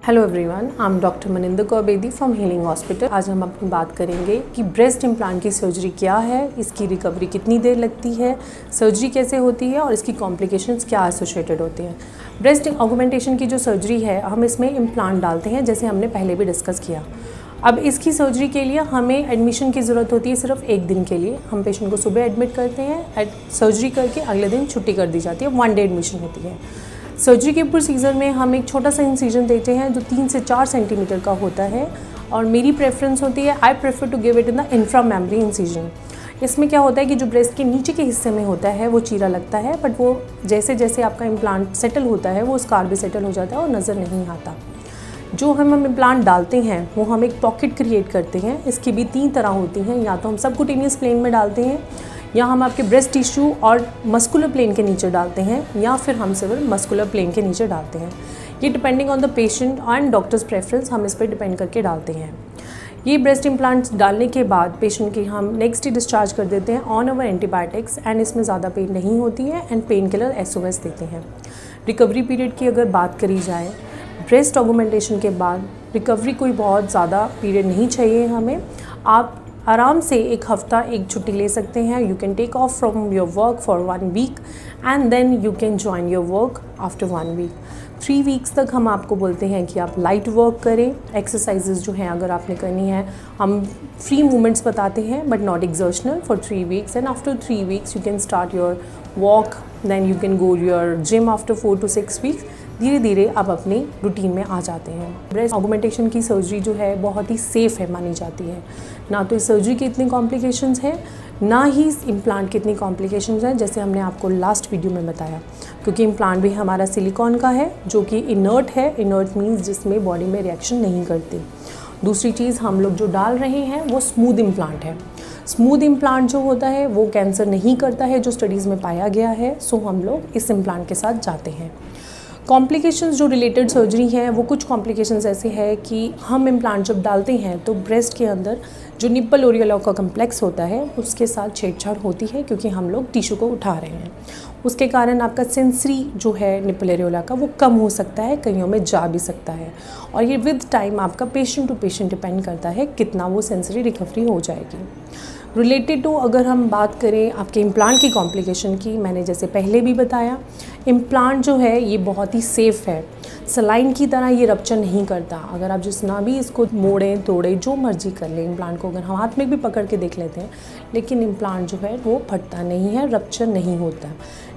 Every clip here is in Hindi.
Hello everyone, I am doctor Maninder Kaur Bedi from healing hospital. आज हम अपनी बात करेंगे कि ब्रेस्ट इम्प्लांट की सर्जरी क्या है, इसकी रिकवरी कितनी देर लगती है, सर्जरी कैसे होती है और इसकी कॉम्प्लिकेशंस क्या एसोसिएटेड होती हैं। ब्रेस्ट ऑगमेंटेशन की जो सर्जरी है, हम इसमें इम्प्लांट डालते हैं, जैसे हमने पहले भी डिस्कस किया। अब इसकी सर्जरी के लिए हमें एडमिशन की ज़रूरत होती है सिर्फ एक दिन के लिए। हम पेशेंट को सुबह एडमिट करते हैं, सर्जरी करके अगले दिन छुट्टी कर दी जाती है, 1 डे एडमिशन होती है। सर्जरी के प्रोसीजर में हम एक छोटा सा इंसिजन देते हैं जो 3 से 4 सेंटीमीटर का होता है, और मेरी प्रेफरेंस होती है, I prefer to give it in the inframammary incision. इसमें क्या होता है कि जो ब्रेस्ट के नीचे के हिस्से में होता है वो चीरा लगता है, बट वो जैसे जैसे आपका इम्प्लांट सेटल होता है वो स्कार भी सेटल हो जाता है और नज़र नहीं आता। जो हम इम्प्लांट डालते हैं वो हम एक पॉकेट क्रिएट करते हैं। इसकी भी 3 तरह होती हैं, या तो हम सबक्यूटेनियस प्लेन में डालते हैं, या हम आपके ब्रेस्ट टिश्यू और मस्कुलर प्लेन के नीचे डालते हैं, या फिर हम सिर्फ मस्कुलर प्लेन के नीचे डालते हैं। ये depending on the patient and doctors preference हम इस पर डिपेंड करके डालते हैं। ये ब्रेस्ट इम्प्लांट्स डालने के बाद पेशेंट की हम नेक्स्ट डे डिस्चार्ज कर देते हैं ऑन अवर एंटीबायोटिक्स, एंड इसमें ज़्यादा पेन नहीं होती है, एंड पेन किलर SOS देते हैं। रिकवरी पीरियड की अगर बात करी जाए, ब्रेस्ट ऑगमेंटेशन के बाद रिकवरी कोई बहुत ज़्यादा पीरियड नहीं चाहिए हमें। आप आराम से 1 हफ़्ता एक छुट्टी ले सकते हैं। You can take off from your work for 1 week and then you can join your work after 1 week. 3 weeks तक हम आपको बोलते हैं कि आप लाइट वर्क करें। एक्सरसाइजेज जो हैं अगर आपने करनी है, हम फ्री मूवमेंट्स बताते हैं but not exertional for 3 weeks, and after 3 weeks you can start your walk, then you can go your gym after 4 to 6 weeks. धीरे धीरे आप अपनी रूटीन में आ जाते हैं। ब्रेस्ट ऑगमेंटेशन की सर्जरी जो है बहुत ही सेफ़ है मानी जाती है। ना तो इस सर्जरी की इतनी कॉम्प्लिकेशंस हैं, ना ही इस इम्प्लांट की इतनी कॉम्प्लिकेशंस हैं, जैसे हमने आपको लास्ट वीडियो में बताया। क्योंकि इम्प्लांट भी हमारा सिलिकॉन का है जो कि इनर्ट है। इनर्ट मीन्स जिसमें बॉडी में रिएक्शन नहीं करती। दूसरी चीज़, हम लोग जो डाल रहे हैं वो स्मूथ इम्प्लांट है। स्मूथ इम्प्लांट जो होता है वो कैंसर नहीं करता है, जो स्टडीज़ में पाया गया है। सो हम लोग इस इम्प्लांट के साथ जाते हैं। कॉम्प्लिकेशंस जो रिलेटेड सर्जरी हैं, वो कुछ कॉम्प्लिकेशंस ऐसे हैं कि हम इम्प्लांट जब डालते हैं तो ब्रेस्ट के अंदर जो निप्पल एरियोला का कम्प्लेक्स होता है उसके साथ छेड़छाड़ होती है, क्योंकि हम लोग टिश्यू को उठा रहे हैं। उसके कारण आपका सेंसरी जो है निप्पल एरियोला का वो कम हो सकता है, कईयों में जा भी सकता है, और ये विद टाइम आपका पेशेंट टू पेशेंट डिपेंड करता है कितना वो सेंसरी रिकवरी हो जाएगी। रिलेटेड टू अगर हम बात करें आपके इम्प्लांट की कॉम्प्लिकेशन की, मैंने जैसे पहले भी बताया, इम्प्लांट जो है ये बहुत ही सेफ़ है। सलाइन की तरह ये रप्चर नहीं करता। अगर आप जितना भी इसको मोड़ें तोड़ें, जो मर्जी कर लें, इम्प्लांट को अगर हम हाथ में भी पकड़ के देख लेते हैं, लेकिन इम्प्लांट जो है वो फटता नहीं है, रप्चर नहीं होता।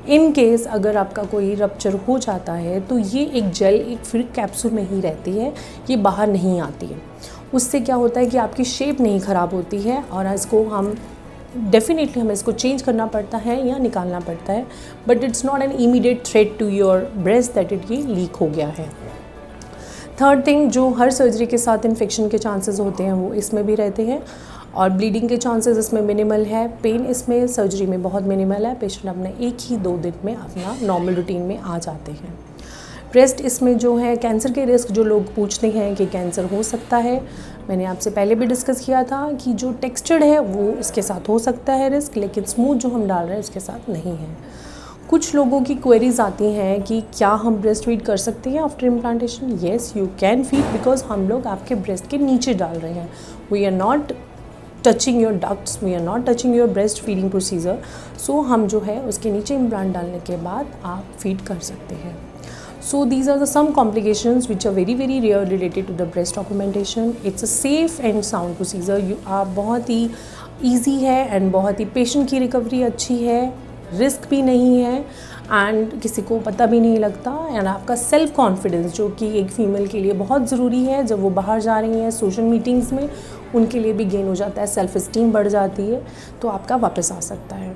इन केस अगर आपका कोई रप्चर हो जाता है तो ये एक जेल एक फिर कैप्सूल में ही रहती है, ये बाहर नहीं आती है। उससे क्या होता है कि आपकी शेप नहीं ख़राब होती है, और इसको हम डेफिनेटली हमें इसको चेंज करना पड़ता है या निकालना पड़ता है, but it's not an immediate threat to your breast that it ये लीक हो गया है। थर्ड थिंग, जो हर सर्जरी के साथ इन्फेक्शन के चांसेस होते हैं वो इसमें भी रहते हैं, और ब्लीडिंग के चांसेस इसमें मिनिमल है। पेन इसमें सर्जरी में बहुत मिनिमल है। पेशेंट अपने 1 ही 2 दिन में अपना नॉर्मल रूटीन में आ जाते हैं। ब्रेस्ट इसमें जो है कैंसर के रिस्क, जो लोग पूछते हैं कि कैंसर हो सकता है, मैंने आपसे पहले भी डिस्कस किया था कि जो टेक्सचर्ड है वो इसके साथ हो सकता है रिस्क, लेकिन स्मूथ जो हम डाल रहे हैं उसके साथ नहीं है। कुछ लोगों की क्वेरीज आती हैं कि क्या हम ब्रेस्ट फीड कर सकते हैं after implantation. Yes, you can feed, because हम लोग आपके ब्रेस्ट के नीचे डाल रहे हैं। We are not touching your ducts, we are not touching your breast feeding procedure. So हम जो है उसके नीचे इम्प्लांट डालने के बाद आप फीड कर सकते हैं। So these are the some complications which are very rare related to the breast augmentation. It's a safe and sound procedure. आप बहुत ही easy है and बहुत ही पेशेंट की रिकवरी अच्छी है, रिस्क भी नहीं है, एंड किसी को पता भी नहीं लगता, एंड आपका सेल्फ कॉन्फिडेंस जो कि एक फ़ीमेल के लिए बहुत ज़रूरी है, जब वो बाहर जा रही हैं सोशल मीटिंग्स में, उनके लिए भी गेन हो जाता है, सेल्फ इस्टीम बढ़ जाती है, तो आपका वापस आ सकता है।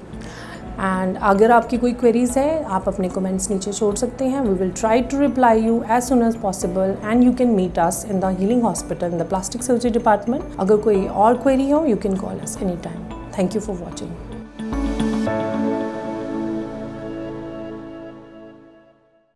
एंड अगर आपकी कोई क्वेरीज़ है, आप अपने कमेंट्स नीचे छोड़ सकते हैं। We will try to reply you as soon as possible, and you can meet us in the healing hospital in the plastic surgery department. अगर कोई और क्वेरी हो, you can call us any time. Thank you for watching.